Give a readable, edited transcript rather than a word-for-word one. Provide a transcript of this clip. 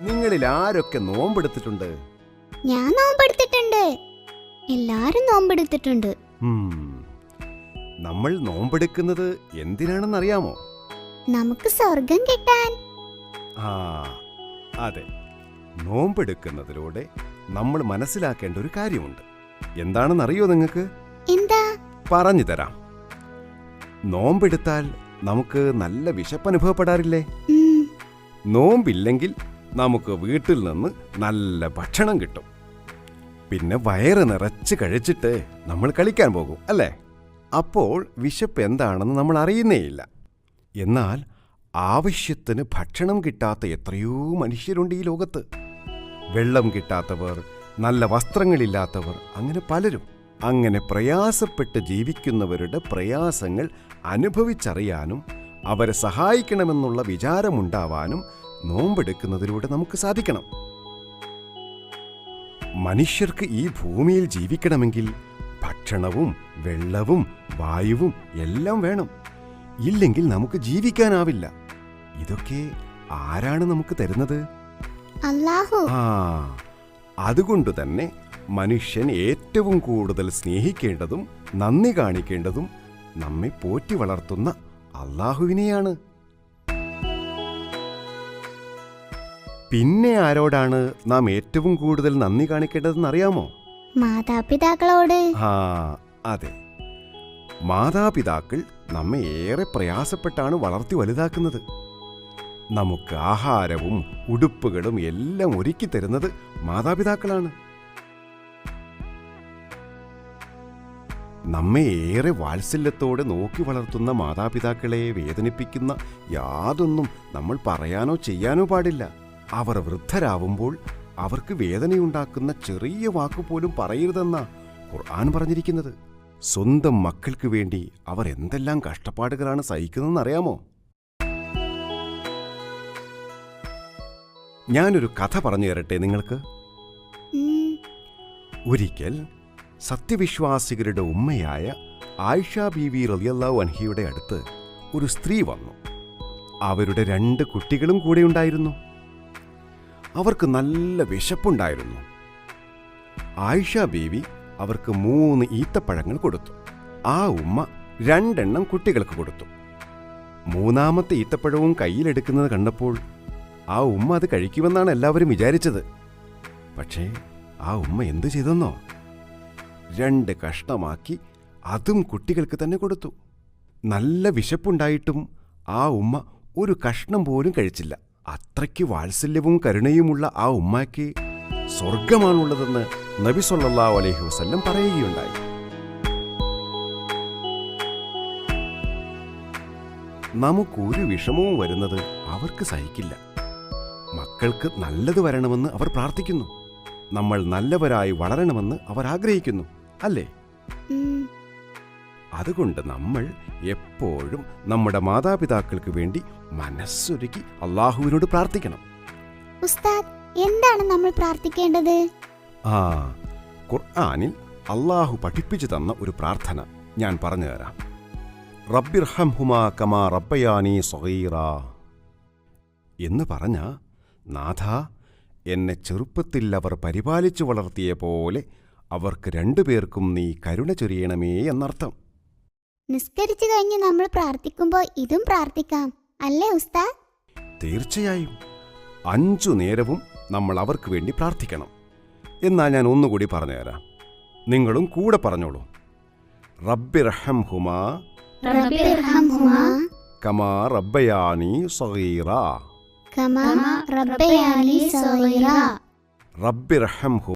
നിങ്ങളിൽ ആരൊക്കെ നോമ്പെടുത്തിട്ടുണ്ട്? ഞാൻ നോമ്പെടുത്തിട്ടുണ്ട്. എല്ലാരും നോമ്പെടുത്തിട്ടുണ്ട്. നമ്മൾ നോമ്പെടുക്കുന്നത് എന്തിനാണെന്നറിയാമോ? നമുക്ക് സ്വർഗം കിട്ടാൻ. ആ അതെ, നോമ്പെടുക്കുന്നതിലൂടെ നമ്മൾ മനസ്സിലാക്കേണ്ട ഒരു കാര്യമുണ്ട്. എന്താണെന്നറിയോ നിങ്ങൾക്ക്? എന്താ? പറഞ്ഞു തരാം. നോമ്പെടുത്താൽ നമുക്ക് നല്ല വിശപ്പനുഭവപ്പെടാറില്ലേ? നോമ്പില്ലെങ്കിൽ നമുക്ക് വീട്ടിൽ നിന്ന് നല്ല ഭക്ഷണം കിട്ടും. പിന്നെ വയറ് നിറച്ച് കഴിച്ചിട്ട് നമ്മൾ കളിക്കാൻ പോകും, അല്ലേ? അപ്പോൾ വിശപ്പ് എന്താണെന്ന് നമ്മൾ അറിയുന്നേയില്ല. എന്നാൽ ആവശ്യത്തിന് ഭക്ഷണം കിട്ടാത്ത എത്രയോ മനുഷ്യരുണ്ട് ഈ ലോകത്ത്. വെള്ളം കിട്ടാത്തവർ, നല്ല വസ്ത്രങ്ങളില്ലാത്തവർ, അങ്ങനെ പലരും. അങ്ങനെ പ്രയാസപ്പെട്ട് ജീവിക്കുന്നവരുടെ പ്രയാസങ്ങൾ അനുഭവിച്ചറിയാനും അവരെ സഹായിക്കണമെന്നുള്ള വിചാരമുണ്ടാവാനും നോമ്പെടുക്കുന്നതിലൂടെ നമുക്ക് സാധിക്കണം. മനുഷ്യർക്ക് ഈ ഭൂമിയിൽ ജീവിക്കണമെങ്കിൽ ഭക്ഷണവും വെള്ളവും വായുവും എല്ലാം വേണം. ഇല്ലെങ്കിൽ നമുക്ക് ജീവിക്കാനാവില്ല. ഇതൊക്കെ ആരാണ് നമുക്ക് തരുന്നത്? അല്ലാഹു. അതുകൊണ്ട് തന്നെ മനുഷ്യൻ ഏറ്റവും കൂടുതൽ സ്നേഹിക്കേണ്ടതും നന്ദി കാണിക്കേണ്ടതും നമ്മെ പോറ്റി വളർത്തുന്ന അല്ലാഹുവിനെയാണ്. പിന്നെ ആരോടാണ് നാം ഏറ്റവും കൂടുതൽ നന്ദി കാണിക്കേണ്ടതെന്ന് അറിയാമോ? മാതാപിതാക്കളോട്. അതെ, മാതാപിതാക്കൾ നമ്മെ ഏറെ പ്രയാസപ്പെട്ടാണ് വളർത്തി വലുതാക്കുന്നത്. നമുക്ക് ആഹാരവും ഉടുപ്പുകളും എല്ലാം ഒരുക്കി തരുന്നത് മാതാപിതാക്കളാണ്. നമ്മെ ഏറെ വാത്സല്യത്തോടെ നോക്കി വളർത്തുന്ന മാതാപിതാക്കളെ വേദനിപ്പിക്കുന്ന യാതൊന്നും നമ്മൾ പറയാനോ ചെയ്യാനോ പാടില്ല. അവർ വൃദ്ധരാവുമ്പോൾ അവർക്ക് വേദനയുണ്ടാക്കുന്ന ചെറിയ വാക്കുപോലും പറയരുതെന്നാ ഖുർആൻ പറഞ്ഞിരിക്കുന്നത്. സ്വന്തം മക്കൾക്ക് വേണ്ടി അവർ എന്തെല്ലാം കഷ്ടപ്പാടുകളാണ് സഹിക്കുന്നതെന്നറിയാമോ? ഞാനൊരു കഥ പറഞ്ഞു തരട്ടെ നിങ്ങൾക്ക്. ഒരിക്കൽ സത്യവിശ്വാസികളുടെ ഉമ്മയായ ആയിഷ ബീവി റളിയല്ലാഹു അൻഹയുടെ അടുത്ത് ഒരു സ്ത്രീ വന്നു. അവരുടെ 2 കുട്ടികളും കൂടെ ഉണ്ടായിരുന്നു. അവർക്ക് നല്ല വിശപ്പുണ്ടായിരുന്നു. ആയിഷ ബീവി അവർക്ക് 3 ഈത്തപ്പഴങ്ങൾ കൊടുത്തു. ആ ഉമ്മ 2 എണ്ണം കുട്ടികൾക്ക് കൊടുത്തു. 3-ാമത്തെ ഈത്തപ്പഴവും കയ്യിലെടുക്കുന്നത് കണ്ടപ്പോൾ ആ ഉമ്മ അത് കഴിക്കുമെന്നാണ് എല്ലാവരും വിചാരിച്ചത്. പക്ഷേ ആ ഉമ്മ എന്തു ചെയ്തെന്നോ? 2 കഷ്ണമാക്കി അതും കുട്ടികൾക്ക് തന്നെ കൊടുത്തു. നല്ല വിശപ്പുണ്ടായിട്ടും ആ ഉമ്മ ഒരു കഷ്ണം പോലും കഴിച്ചില്ല. അത്രയ്ക്ക് വാത്സല്യവും കരുണയുമുള്ള ആ ഉമ്മയ്ക്ക് സ്വർഗമാണുള്ളതെന്ന് നബി സല്ലല്ലാഹു അലൈഹി വസല്ലം പറയുകയുണ്ടായി. നമുക്കൊരു വിഷമവും വരുന്നത് അവർക്ക് സഹിക്കില്ല. മക്കൾക്ക് നല്ലത് വരണമെന്ന് അവർ പ്രാർത്ഥിക്കുന്നു. നമ്മൾ നല്ലവരായി വളരണമെന്ന് അവർ ആഗ്രഹിക്കുന്നു, അല്ലേ? അതുകൊണ്ട് നമ്മൾ എപ്പോഴും നമ്മുടെ മാതാപിതാക്കൾക്ക് വേണ്ടി മനസ്സൊരുക്കി അല്ലാഹുവിനോട് പ്രാർത്ഥിക്കണം. ഉസ്താദ്, എന്താണ് നമ്മൾ പ്രാർത്ഥിക്കേണ്ടത്? ഖുർആനിൽ അല്ലാഹു പഠിപ്പിച്ചു തന്ന ഒരു പ്രാർത്ഥന ഞാൻ പറഞ്ഞു തരാം. റബ്ബിർഹംഹുമാ കമാ റബ്ബയാനി സഗീറാ എന്ന് പറഞ്ഞ, നാഥാ, എന്നെ ചെറുപ്പത്തിൽ അവർ പരിപാലിച്ചു വളർത്തിയ പോലെ അവർക്ക് 2 പേർക്കും നീ കരുണ ചൊരിയണമേ എന്നർത്ഥം. നിസ്കരിച്ചു കഴിഞ്ഞ് നമ്മൾ പ്രാർത്ഥിക്കുമ്പോൾ ഇതും പ്രാർത്ഥിക്കാം, അല്ലേ ഉസ്താദ്? തീർച്ചയായും 5 നേരവും നമ്മൾ അവർക്ക് വേണ്ടി പ്രാർത്ഥിക്കണം. എന്നാൽ ഞാൻ ഒന്നുകൂടി പറഞ്ഞുതരാം, നിങ്ങളും കൂടെ പറഞ്ഞോളൂ. റബ്ബിർഹംഹുമാ കമാ റബ്ബയാനി സഗീറാ. കമാ റബ്ബയാനി സഗീറാ. റബ്ബിർഹംഹുമാ